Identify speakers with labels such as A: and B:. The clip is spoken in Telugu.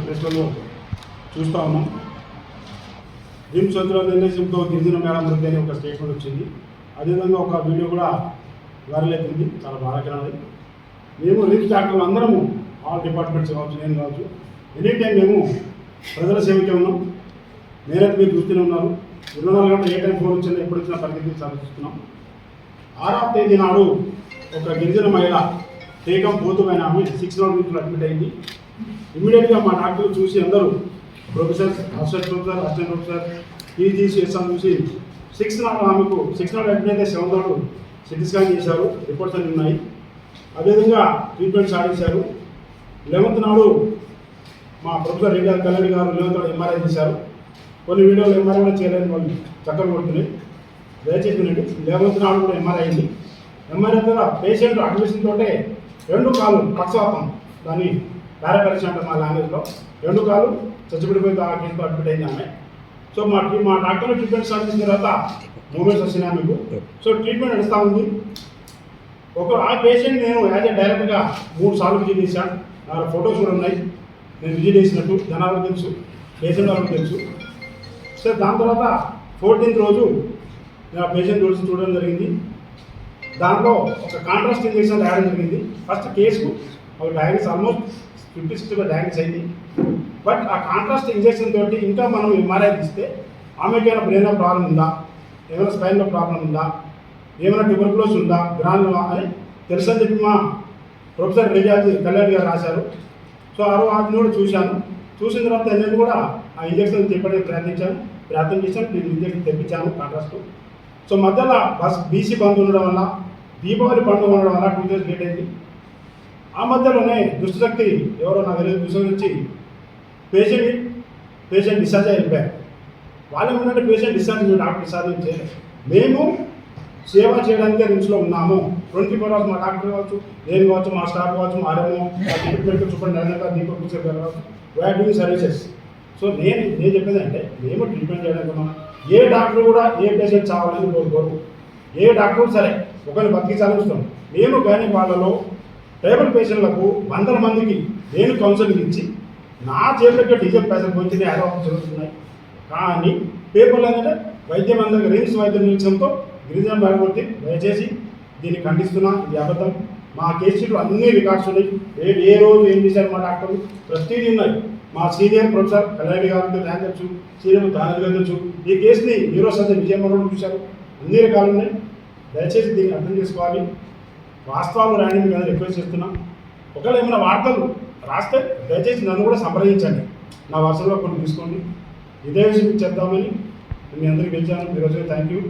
A: ప్రెస్లలో చూస్తూ ఉన్నాం. రిమ్స్ వద్ద నిర్దేశంతో గిరిజన మేడం మృతి అని ఒక స్టేట్మెంట్ వచ్చింది. అదేవిధంగా ఒక వీడియో కూడా వైరల్ అవుతుంది, చాలా బాధాకరమైనది. మేము రిమ్స్ డాక్టర్లు అందరము ఆల్ డిపార్ట్మెంట్స్ కావచ్చు, నేను కావచ్చు, ఎనీ టైం మేము ప్రజల సేవకే ఉన్నాం. నేనైతే మీరు చూస్తూనే ఉన్నారు. 24 గంటలు ఏ టైం ఫోన్ వచ్చినా ఎప్పుడు వచ్చినా పరిగెత్తి సాధిస్తున్నాం. 6వ తేదీ నాడు ఒక గిరిజన మహిళ టేకం పోతుమైన ఆమె 6 రోజులు అడ్మిట్ అయింది. ఇమ్మీడియట్గా మా డాక్టర్లు చూసి అందరూ ప్రొఫెసర్, అసిస్టెంట్ ప్రొఫెసర్ పీజీసీఎస్ అని చూసి 6 నాడు ఆమెకు 6 నాడు అడ్మిట్ అయితే 7 నాడు సిటీ స్కాన్ చేశారు, రిపోర్ట్స్ అన్నీ ఉన్నాయి. అదేవిధంగా ట్రీట్మెంట్ సాధించారు. 11th నాడు మా ప్రొఫెసర్ రెడ్డి కళ్యాణి గారు 11th నాడు ఎంఆర్ఐ చేశారు. కొన్ని వీడియోలు ఎంఆర్ఐ కూడా చేయలేని వాళ్ళు చక్కలు కొడుతున్నాయి. దయచేసి వినండి. 11th నాడు కూడా ఎంఆర్ఐ అయింది. ఎంఆర్ఐ ద్వారా పేషెంట్ అడ్మిషన్ తోటే 2 కాళ్ళు పక్షవాతం, దాన్ని పారాపరిషన్ అంటే మా లాంగ్వేజ్లో 2 కాళ్ళు చచ్చిపడిపోయి ఆ కేసులో అడ్మిట్ అయింది ఆమె. సో మా డాక్టర్లు ట్రీట్మెంట్ సాధించిన తర్వాత మూమెంట్స్ వచ్చినాయి మీకు. సో ట్రీట్మెంట్ నడుస్తూ ఉంది. ఆ పేషెంట్ నేను యాజ్ ఏ డైరెక్ట్గా 3 సార్లు విజిట్ చేశాను. నా ఫొటోస్ కూడా ఉన్నాయి. నేను విజిట్ చేసినట్టు జనాలకు తెలుసు, పేషెంట్ వాళ్ళకి తెలుసు. సో దాని తర్వాత 14th రోజు నేను ఆ పేషెంట్ చూడడం జరిగింది. దాంట్లో ఒక కాంట్రాస్ట్ ఇంజెక్షన్ రాయడం జరిగింది. ఫస్ట్ కేసుకు ఒక డయాగ్నోస్ ఆల్మోస్ట్ 50-60 డయాగ్నోస్ అయింది. బట్ ఆ కాంట్రాస్ట్ ఇంజెక్షన్ తోటి ఇంకా మనం ఎంఆర్ఐ తీస్తే ఆమెకి ఏమైనా బ్రెయిన్లో ప్రాబ్లం ఉందా, ఏమైనా స్పైన్లో ప్రాబ్లం ఉందా, ఏమైనా ట్యూబర్కులోస్ ఉందా, గ్రాన్లో అని తెలుసు అని చెప్పి మా ప్రొఫెసర్ రెడ్డి కళ్యాణ్ గారు రాశారు. సో అది కూడా చూశాను. చూసిన తర్వాత నేను కూడా ఆ ఇంజక్షన్ చెప్పడానికి ప్రయత్నం చేశాను. నేను ఇంజక్షన్ తెప్పించాను కాంట్రాస్ట్. సో మధ్యలో బీసీ బంద్ ఉండడం వల్ల, దీపావళి పండుగ ఉండడం వల్ల 2 days లేట్ అయింది. ఆ మధ్యలోనే దుష్టశక్తి ఎవరో నాకు తెలియదు దుష్టశక్తి వచ్చి పేషెంట్ డిశ్చార్జ్ అయిపోయారు. వాళ్ళు ఏమంటే పేషెంట్ డిశ్చార్జ్ డాక్టర్ డిశ్చార్జ్ చేయలేదు. మేము సేవ చేయడానికి రిమ్స్లో ఉన్నాము. 24 hours మా డాక్టర్ కావచ్చు, నేను కావచ్చు, మా స్టాఫ్ కావచ్చు, మా ఆర్ఎంఓ, మెడికల్ సూపరింటెండెంట్ దీపక్ కుసేర్ గారు కావచ్చు, వీఆర్ డూయింగ్ సర్వీసెస్. సో నేను చెప్పేది అంటే మేము ట్రీట్మెంట్ చేయడానికి ఉన్నాం. ఏ డాక్టర్ కూడా ఏ పేషెంట్ చావాలని కోరుకోరు. ఏ డాక్టర్ సరే ఒకరిని బతికి చదివిస్తాం. నేను కానీ వాళ్ళలో ట్రైబల్ పేషెంట్లకు 100 మందికి నేను కౌన్సిలింగ్ ఇచ్చి నా చేతులకి డీజిల్ పైసలు పోయించి ఆరోపణ జరుగుతున్నాయి. కానీ పేపర్లు ఏంటంటే వైద్యం అందరికీ రిమ్స్ వైద్యం నిలిచడంతో గిరిజన భయపడి దయచేసి దీన్ని ఖండిస్తున్నా. ఇది అబద్ధం. మా కేసులు అన్ని రికార్డ్స్ ఉన్నాయి. ఏ రోజు ఏం చేశారు మా డాక్టర్లు ప్రతిదీ ఉన్నాయి. మా సీనియర్ ప్రొఫెసర్ కళ్యాణి గారితో ధ్యాన్ తెలుసు, సీనియర్ తానల్ గారు తెలుసు. ఈ కేసుని న్యూరో సర్జన్ విజయమోహన్ చూశారు. అన్ని రకాలు ఉన్నాయి. దయచేసి దీన్ని అర్థం చేసుకోవాలి. వాస్తవాలు రాయడానికి కదా రిక్వెస్ట్ చేస్తున్నాం. ఒకవేళ ఏమైనా వార్తలు రాస్తే దయచేసి నన్ను కూడా సంప్రదించండి. నా వర్షంలో కొన్ని తీసుకోండి. ఇదే విషయం చెప్దామని మీ అందరికీ పిలిచాను. ఈరోజు థ్యాంక్ యూ.